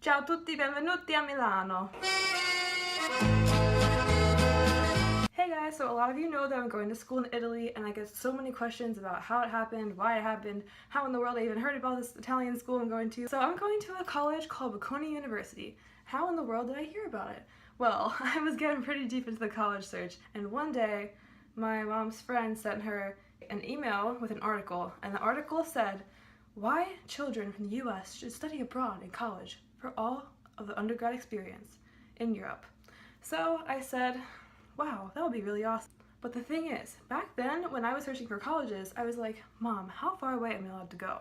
Ciao a tutti, benvenuti a Milano! Hey guys, so a lot of you know that I'm going to school in Italy and I get so many questions about how it happened, why it happened, how in the world I even heard about this Italian school I'm going to. So I'm going to a college called Bocconi University. How in the world did I hear about it? Well, I was getting pretty deep into the college search and one day my mom's friend sent her an email with an article, and the article said why children from the US should study abroad in college for all of the undergrad experience in Europe. So I said, wow, that would be really awesome. But the thing is, back then when I was searching for colleges, I was like, Mom, how far away am I allowed to go?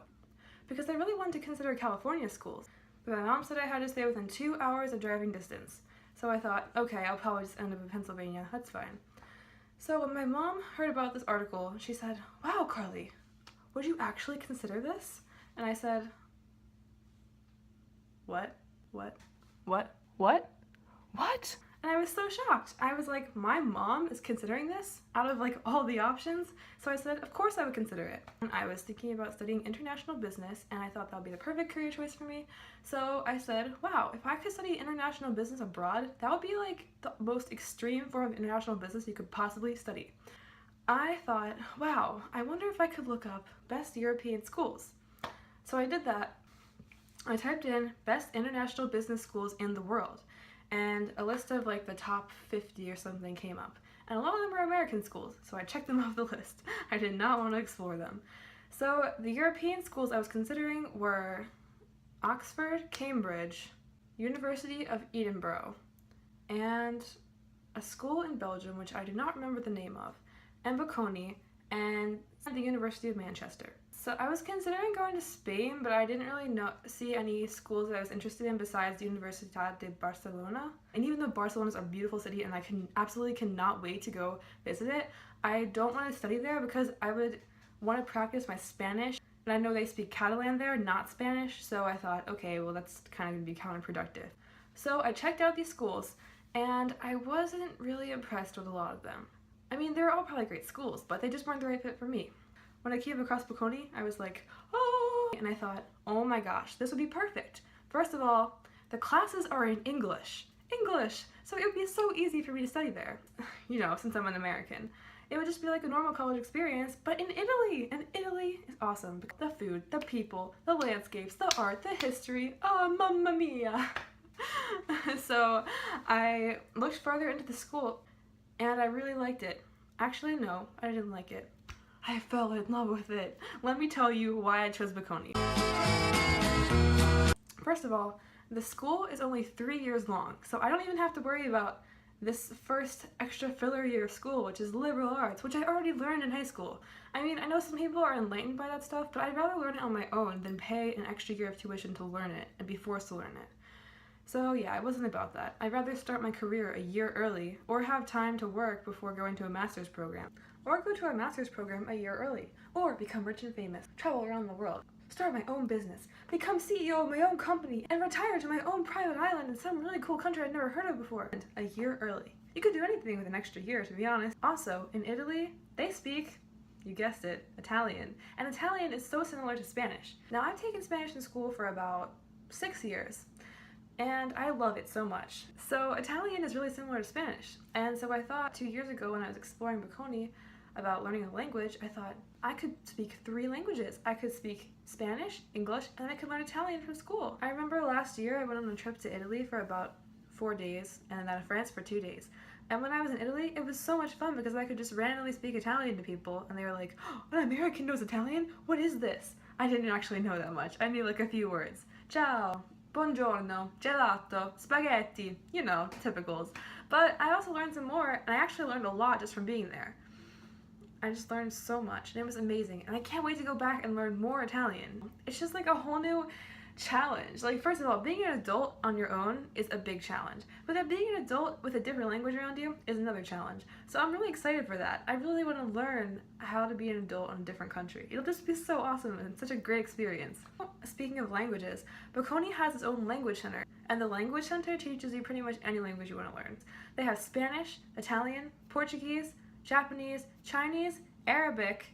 Because I really wanted to consider California schools. But my mom said I had to stay within 2 hours of driving distance. So I thought, okay, I'll probably just end up in Pennsylvania, that's fine. So when my mom heard about this article, she said, wow, Carly, would you actually consider this? And I said, what? And I was so shocked. I was like, my mom is considering this out of like all the options? So I said, of course I would consider it. And I was thinking about studying international business and I thought that would be the perfect career choice for me. So I said, wow, if I could study international business abroad, that would be like the most extreme form of international business you could possibly study. I thought, wow, I wonder if I could look up best European schools. So I did that. I typed in best international business schools in the world, and a list of like the top 50 or something came up. And a lot of them were American schools, so I checked them off the list. I did not want to explore them. So the European schools I was considering were Oxford, Cambridge, University of Edinburgh, and a school in Belgium, which I do not remember the name of, and Bocconi, and the University of Manchester. So I was considering going to Spain, but I didn't really see any schools that I was interested in besides the Universitat de Barcelona. And even though Barcelona is a beautiful city and I absolutely cannot wait to go visit it, I don't want to study there because I would want to practice my Spanish. And I know they speak Catalan there, not Spanish, so I thought, okay, well that's kind of going to be counterproductive. So I checked out these schools and I wasn't really impressed with a lot of them. I mean, they were all probably great schools, but they just weren't the right fit for me. When I came across Bocconi, I was like, oh, and I thought, oh my gosh, this would be perfect. First of all, the classes are in English, so it would be so easy for me to study there, you know, since I'm an American. It would just be like a normal college experience, but in Italy, and Italy is awesome. The food, the people, the landscapes, the art, the history, oh, mamma mia. So I looked further into the school, and I really liked it. Actually, no, I didn't like it. I fell in love with it. Let me tell you why I chose Bocconi. First of all, the school is only 3 years long, so I don't even have to worry about this first extra filler year of school, which is liberal arts, which I already learned in high school. I mean, I know some people are enlightened by that stuff, but I'd rather learn it on my own than pay an extra year of tuition to learn it and be forced to learn it. So yeah, it wasn't about that. I'd rather start my career a year early, or have time to work before going to a master's program. Or go to a master's program a year early, or become rich and famous, travel around the world, start my own business, become CEO of my own company, and retire to my own private island in some really cool country I'd never heard of before, and a year early. You could do anything with an extra year, to be honest. Also, in Italy, they speak, you guessed it, Italian, and Italian is so similar to Spanish. Now, I've taken Spanish in school for about 6 years, and I love it so much. So Italian is really similar to Spanish, and so I thought 2 years ago when I was exploring Bocconi about learning a language, I thought I could speak 3 languages. I could speak Spanish, English, and I could learn Italian from school. I remember last year I went on a trip to Italy for about 4 days and then to France for 2 days. And when I was in Italy, it was so much fun because I could just randomly speak Italian to people and they were like, oh, an American knows Italian? What is this? I didn't actually know that much. I knew like a few words. Ciao, buongiorno, gelato, spaghetti, you know, typicals. But I also learned some more, and I actually learned a lot just from being there. I just learned so much, and it was amazing, and I can't wait to go back and learn more Italian. It's just like a whole new challenge. Like, first of all, being an adult on your own is a big challenge, but then being an adult with a different language around you is another challenge. So I'm really excited for that. I really want to learn how to be an adult in a different country. It'll just be so awesome and such a great experience. Speaking of languages, Bocconi has its own language center, and the language center teaches you pretty much any language you want to learn. They have Spanish, Italian, Portuguese, Japanese, Chinese, Arabic,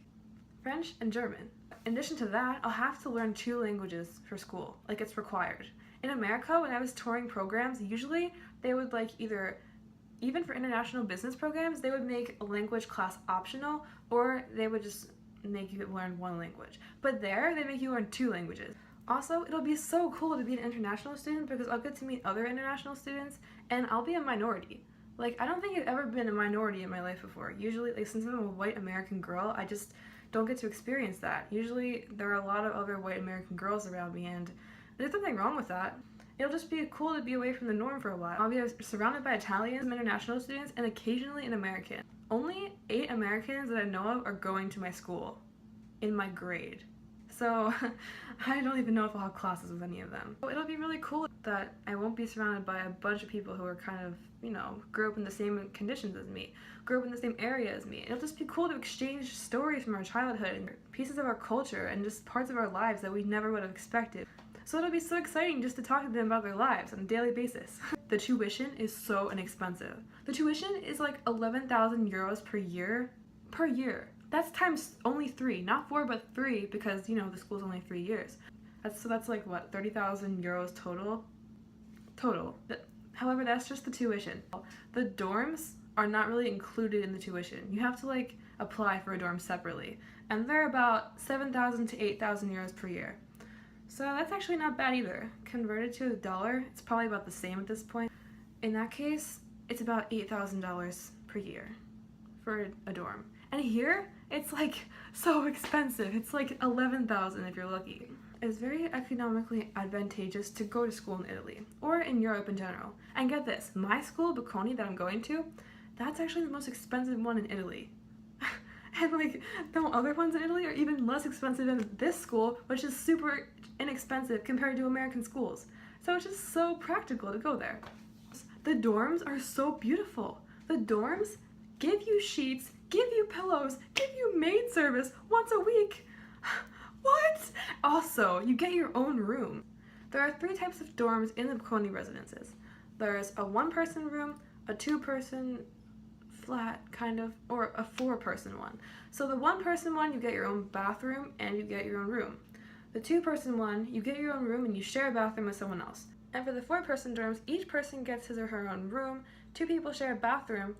French, and German. In addition to that, I'll have to learn 2 languages for school, like it's required. In America, when I was touring programs, usually they would like either, even for international business programs, they would make a language class optional, or they would just make you learn one language. But there, they make you learn 2 languages. Also, it'll be so cool to be an international student because I'll get to meet other international students and I'll be a minority. Like, I don't think I've ever been a minority in my life before. Usually, like, since I'm a white American girl, I just don't get to experience that. Usually, there are a lot of other white American girls around me, and there's nothing wrong with that. It'll just be cool to be away from the norm for a while. I'll be surrounded by Italians, international students, and occasionally an American. Only 8 Americans that I know of are going to my school in my grade. So I don't even know if I'll have classes with any of them. It'll be really cool that I won't be surrounded by a bunch of people who are kind of, you know, grew up in the same conditions as me, grew up in the same area as me. It'll just be cool to exchange stories from our childhood and pieces of our culture and just parts of our lives that we never would have expected. So it'll be so exciting just to talk to them about their lives on a daily basis. The tuition is so inexpensive. The tuition is like 11,000 euros per year. Per year. That's times only 3, not 4, but 3, because, you know, the school's only 3 years. That's like, what, 30,000 euros total? However, that's just the tuition. The dorms are not really included in the tuition. You have to, like, apply for a dorm separately. And they're about 7,000 to 8,000 euros per year. So that's actually not bad either. Converted to the dollar, it's probably about the same at this point. In that case, it's about $8,000 per year for a dorm. And here, it's like so expensive. It's like 11,000 if you're lucky. It's very economically advantageous to go to school in Italy, or in Europe in general. And get this, my school, Bocconi, that I'm going to, that's actually the most expensive one in Italy. And like, the other ones in Italy are even less expensive than this school, which is super inexpensive compared to American schools. So it's just so practical to go there. The dorms are so beautiful. The dorms give you sheets, give you pillows, give you maid service once a week. What? Also, you get your own room. There are 3 types of dorms in the Bocconi residences. There's a 1-person room, a 2-person flat, kind of, or a 4-person one. So the 1-person one, you get your own bathroom and you get your own room. The 2-person one, you get your own room and you share a bathroom with someone else. And for the 4-person dorms, each person gets his or her own room, 2 people share a bathroom,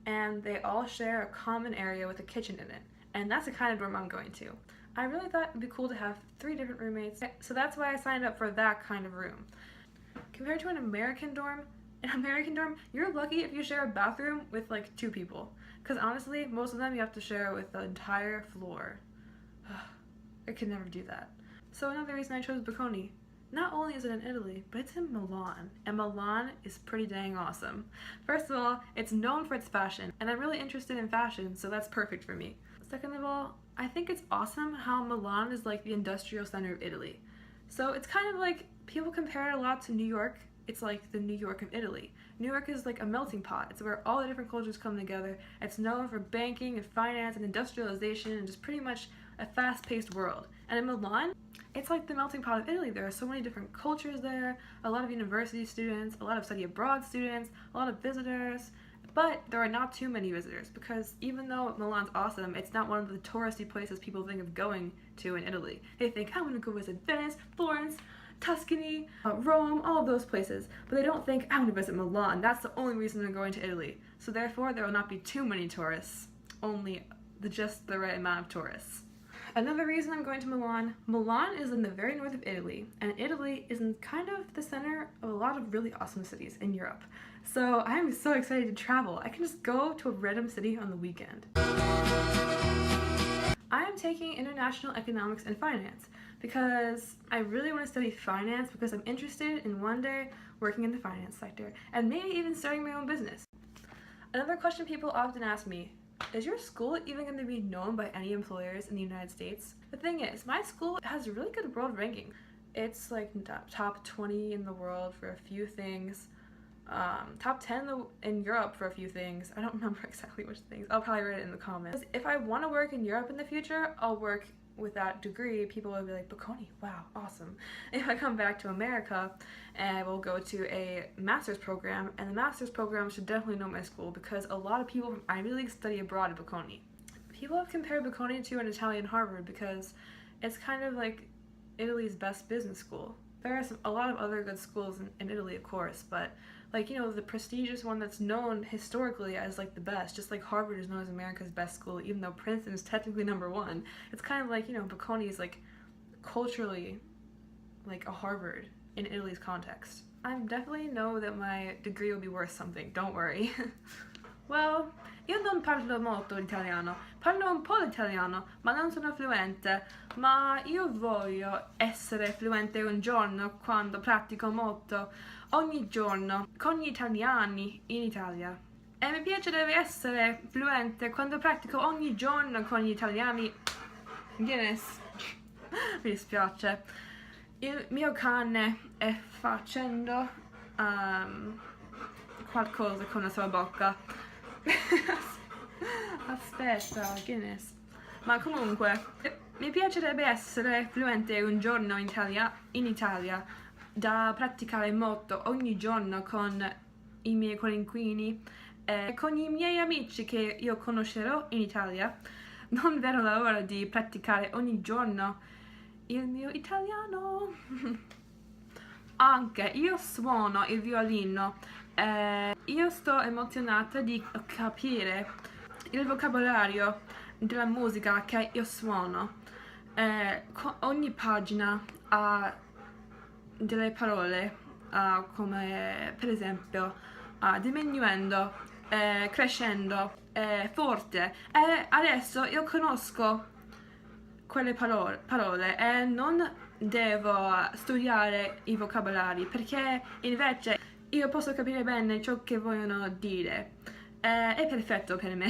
and they all share a common area with a kitchen in it. And that's the kind of dorm I'm going to. I really thought it'd be cool to have 3 different roommates, so that's why I signed up for that kind of room. Compared to an American dorm, you're lucky if you share a bathroom with like 2 people. Because honestly, most of them you have to share with the entire floor. I could never do that. So another reason I chose Bocconi. Not only is it in Italy, but it's in Milan, and Milan is pretty dang awesome. First of all, it's known for its fashion, and I'm really interested in fashion, so that's perfect for me. Second of all, I think it's awesome how Milan is like the industrial center of Italy. So it's kind of like, people compare it a lot to New York. It's like the New York of Italy. New York is like a melting pot. It's where all the different cultures come together. It's known for banking and finance and industrialization and just pretty much a fast-paced world. And in Milan, it's like the melting pot of Italy. There are so many different cultures there, a lot of university students, a lot of study abroad students, a lot of visitors, but there are not too many visitors because even though Milan's awesome, it's not one of the touristy places people think of going to in Italy. They think, I'm gonna go visit Venice, Florence, Tuscany, Rome, all of those places, but they don't think, I'm gonna visit Milan. That's the only reason they're going to Italy. So therefore, there will not be too many tourists, only just the right amount of tourists. Another reason I'm going to Milan, Milan is in the very north of Italy, and Italy is in kind of the center of a lot of really awesome cities in Europe. So I'm so excited to travel. I can just go to a random city on the weekend. I am taking International Economics and Finance because I really want to study finance because I'm interested in one day working in the finance sector and maybe even starting my own business. Another question people often ask me, is your school even going to be known by any employers in the United States? The thing is, my school has a really good world ranking. It's like top 20 in the world for a few things, top 10 in Europe for a few things. I don't remember exactly which things. I'll probably write it in the comments. If I want to work in Europe in the future, I'll work with that degree. People will be like, Bocconi, wow, awesome. If I come back to America, and I will go to a master's program, and the master's program should definitely know my school because a lot of people from Ivy League study abroad at Bocconi. People have compared Bocconi to an Italian Harvard because it's kind of like Italy's best business school. There are a lot of other good schools in Italy, of course, but like, you know, the prestigious one that's known historically as like the best, just like Harvard is known as America's best school, even though Princeton is technically #1. It's kind of like, you know, Bocconi is like culturally like a Harvard in Italy's context. I definitely know that my degree will be worth something, don't worry. Well, io non parlo molto l'italiano, parlo un po' l'italiano, ma non sono fluente, ma io voglio essere fluente un giorno quando pratico molto, ogni giorno, con gli italiani in Italia. E mi piacerebbe essere fluente quando pratico ogni giorno con gli italiani. Guinness. Mi dispiace. Il mio cane è facendo qualcosa con la sua bocca. Aspetta, Guinness. Ma comunque, mi piacerebbe essere fluente un giorno in Italia, da praticare molto ogni giorno con i miei coinquilini e con i miei amici che io conoscerò in Italia. Non vedo l'ora di praticare ogni giorno il mio italiano. Anche io suono il violino e io sto emozionata di capire il vocabolario della musica che io suono. Ogni pagina ha delle parole come per esempio diminuendo, crescendo, forte, e adesso io conosco quelle parole e non devo studiare i vocabolari perché invece io posso capire bene ciò che vogliono dire. È perfetto per me.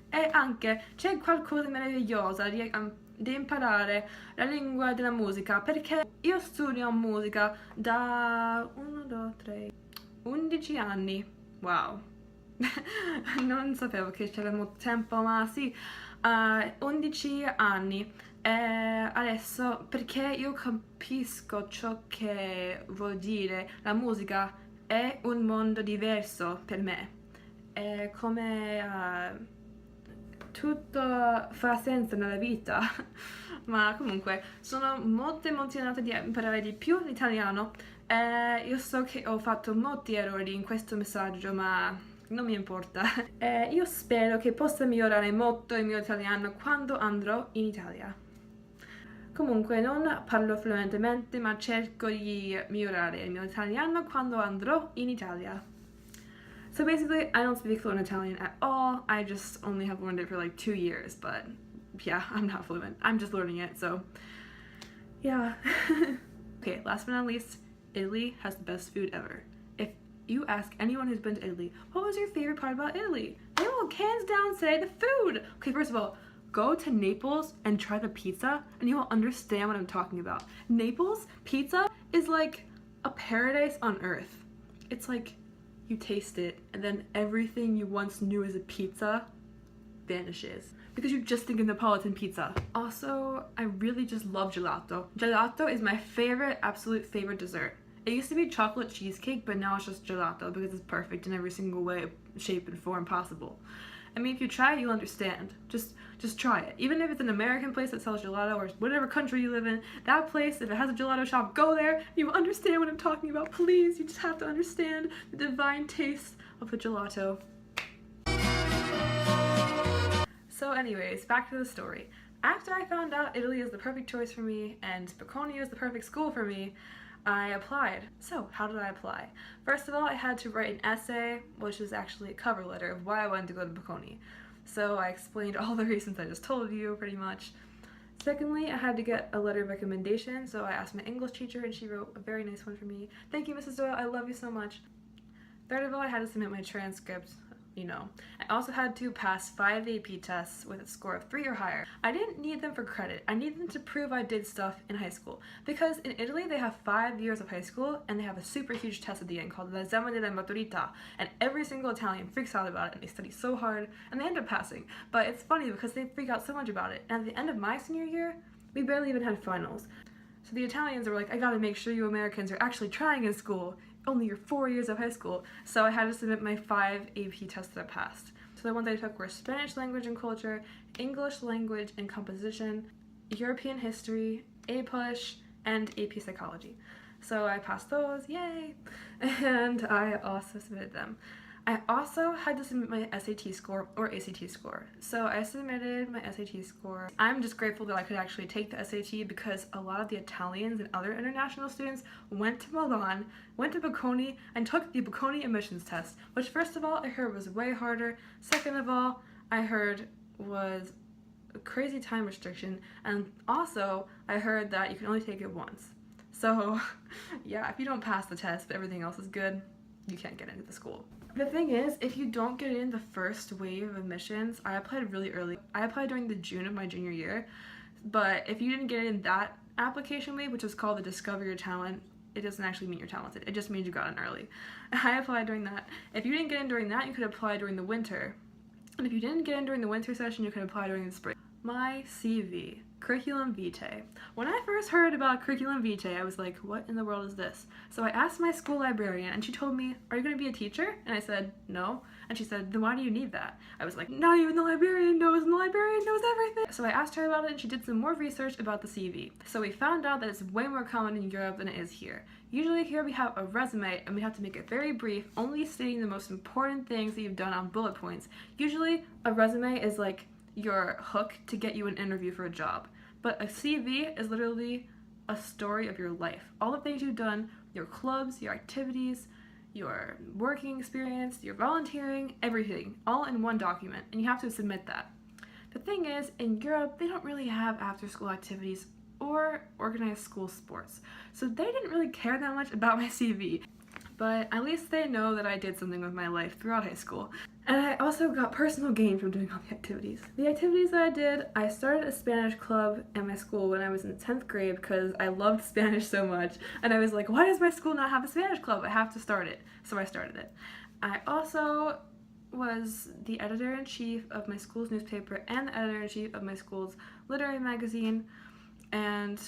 E anche c'è qualcosa di meraviglioso di imparare la lingua della musica perché io studio musica da 11 anni. Wow. Non sapevo che c'era molto tempo, ma sì, 11 anni. E adesso, perché io capisco ciò che vuol dire la musica, è un mondo diverso per me. È come tutto fa senso nella vita. Ma comunque, sono molto emozionata di imparare di più l'italiano. Io so che ho fatto molti errori in questo messaggio, ma non mi importa. Io spero che possa migliorare molto il mio italiano quando andrò in Italia. Comunque non parlo fluentemente, ma cerco di migliorare il mio italiano quando andrò in Italia. So basically, I don't speak fluent Italian at all. I just only have learned it for like 2 years, but yeah, I'm not fluent. I'm just learning it, so yeah. Okay, last but not least, Italy has the best food ever. If you ask anyone who's been to Italy, what was your favorite part about Italy? They will hands down say the food. Okay, first of all, go to Naples and try the pizza and you will understand what I'm talking about. Naples pizza is like a paradise on earth. It's like you taste it and then everything you once knew as a pizza vanishes because you just think of Neapolitan pizza. Also, I really just love gelato. Gelato is my favorite, absolute favorite dessert. It used to be chocolate cheesecake, but now it's just gelato because it's perfect in every single way, shape, and form possible. I mean, if you try it, you'll understand. Just try it. Even if it's an American place that sells gelato or whatever country you live in, that place, if it has a gelato shop, go there. You will understand what I'm talking about. Please, you just have to understand the divine taste of the gelato. So anyways, back to the story. After I found out Italy is the perfect choice for me and Bocconi is the perfect school for me, I applied. So, how did I apply? First of all, I had to write an essay, which is actually a cover letter of why I wanted to go to Bocconi. So I explained all the reasons I just told you, pretty much. Secondly, I had to get a letter of recommendation, so I asked my English teacher and she wrote a very nice one for me. Thank you, Mrs. Doyle, I love you so much. Third of all, I had to submit my transcript. You know. I also had to pass 5 AP tests with a score of 3 or higher. I didn't need them for credit. I needed them to prove I did stuff in high school. Because in Italy, they have 5 years of high school and they have a super huge test at the end called l'esame della maturità. And every single Italian freaks out about it and they study so hard and they end up passing. But it's funny because they freak out so much about it. And at the end of my senior year, we barely even had finals. So the Italians were like, I gotta make sure you Americans are actually trying in school. Only your 4 years of high school. So I had to submit my 5 AP tests that I passed. So the ones I took were Spanish language and culture, English language and composition, European history, English, and AP Psychology. So I passed those, yay! And I also submitted them. I also had to submit my SAT score or ACT score. So I submitted my SAT score. I'm just grateful that I could actually take the SAT because a lot of the Italians and other international students went to Milan, went to Bocconi, and took the Bocconi admissions test, which first of all I heard was way harder. Second of all, I heard was a crazy time restriction, and also I heard that you can only take it once. So yeah, if you don't pass the test but everything else is good, you can't get into the school. The thing is, if you don't get in the first wave of admissions, I applied really early. I applied during the June of my junior year, but if you didn't get in that application wave, which is called the Discover Your Talent, it doesn't actually mean you're talented. It just means you got in early. I applied during that. If you didn't get in during that, you could apply during the winter. And if you didn't get in during the winter session, you could apply during the spring. My CV, curriculum vitae. When I first heard about curriculum vitae, I was like, what in the world is this? So I asked my school librarian, and she told me, are you going to be a teacher? And I said, no. And she said, then why do you need that? I was like, not even the librarian knows, and the librarian knows everything. So I asked her about it, and she did some more research about the CV. So we found out that it's way more common in Europe than it is here. Usually here we have a resume, and we have to make it very brief, only stating the most important things that you've done on bullet points. Usually a resume is like your hook to get you an interview for a job. But a CV is literally a story of your life. All the things you've done, your clubs, your activities, your working experience, your volunteering, everything, all in one document, and you have to submit that. The thing is, in Europe, they don't really have after-school activities or organized school sports, so they didn't really care that much about my CV. But at least they know that I did something with my life throughout high school. And I also got personal gain from doing all the activities. The activities that I did, I started a Spanish club at my school when I was in 10th grade because I loved Spanish so much. And I was like, why does my school not have a Spanish club? I have to start it. So I started it. I also was the editor-in-chief of my school's newspaper and the editor-in-chief of my school's literary magazine. And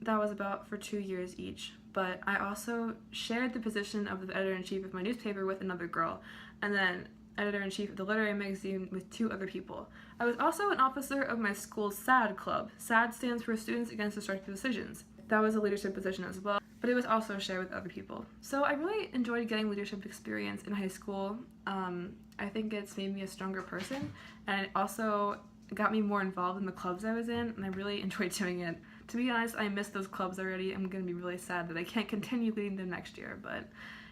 that was about for 2 years each. But I also shared the position of the editor-in-chief of my newspaper with another girl, and then editor-in-chief of the literary magazine with 2 other people. I was also an officer of my school's SAD club. SAD stands for Students Against Destructive Decisions. That was a leadership position as well, but it was also shared with other people. So I really enjoyed getting leadership experience in high school. I think it's made me a stronger person, and it also got me more involved in the clubs I was in, and I really enjoyed doing it. To be honest, I miss those clubs already. I'm gonna be really sad that I can't continue leading them next year, but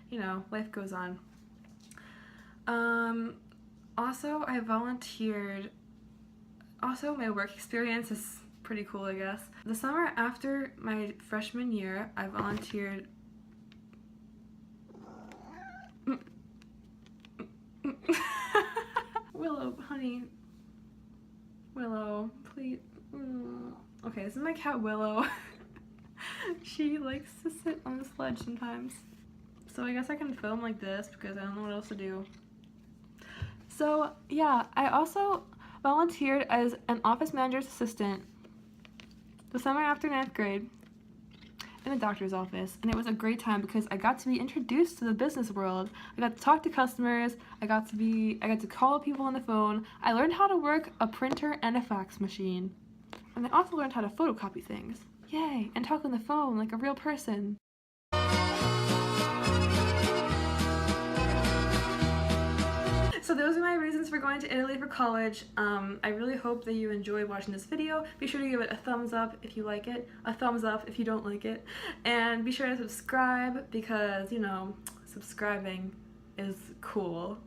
you know, life goes on. Also, I volunteered. Also, my work experience is pretty cool, I guess. The summer after my freshman year, I volunteered. Willow, honey. Willow, please. Okay, this is my cat Willow. She likes to sit on the sledge sometimes. So I guess I can film like this because I don't know what else to do. So yeah, I also volunteered as an office manager's assistant the summer after 9th grade in a doctor's office, and it was a great time because I got to be introduced to the business world. I got to talk to customers, I got to call people on the phone. I learned how to work a printer and a fax machine. And I also learned how to photocopy things. Yay! And talk on the phone like a real person. So those are my reasons for going to Italy for college. I really hope that you enjoyed watching this video. Be sure to give it a thumbs up if you like it, a thumbs up if you don't like it, and be sure to subscribe because, you know, subscribing is cool.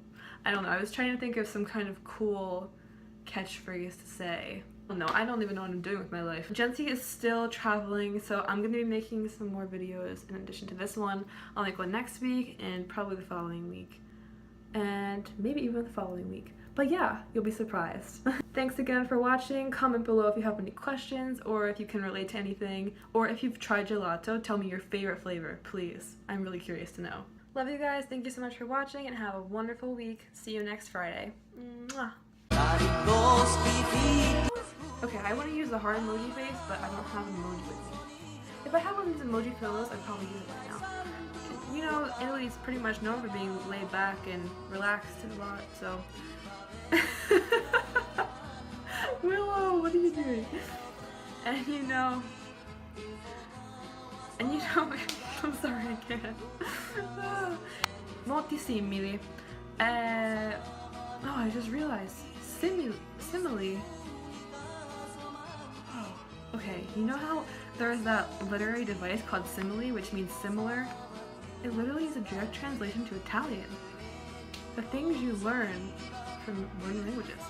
I don't know, I was trying to think of some kind of cool catchphrase to say. No, I don't even know what I'm doing with my life. Jency is still traveling, so I'm gonna be making some more videos in addition to this one. I'll make one next week and probably the following week. And maybe even the following week. But yeah, you'll be surprised. Thanks again for watching. Comment below if you have any questions or if you can relate to anything, or if you've tried gelato, tell me your favorite flavor, please. I'm really curious to know. Love you guys, thank you so much for watching, and have a wonderful week. See you next Friday. Mwah. Okay, I want to use the heart emoji face, but I don't have an emoji with me. If I had one of these emoji pillows, I'd probably use it right now. You know, Italy's pretty much known for being laid back and relaxed a lot, so... Willow, what are you doing? And you know... And you know, I'm sorry, I can't. Molti simili. Oh, I just realized. Simile. Oh, okay, you know how there's that literary device called simile, which means similar? It literally is a direct translation to Italian. The things you learn from learning languages.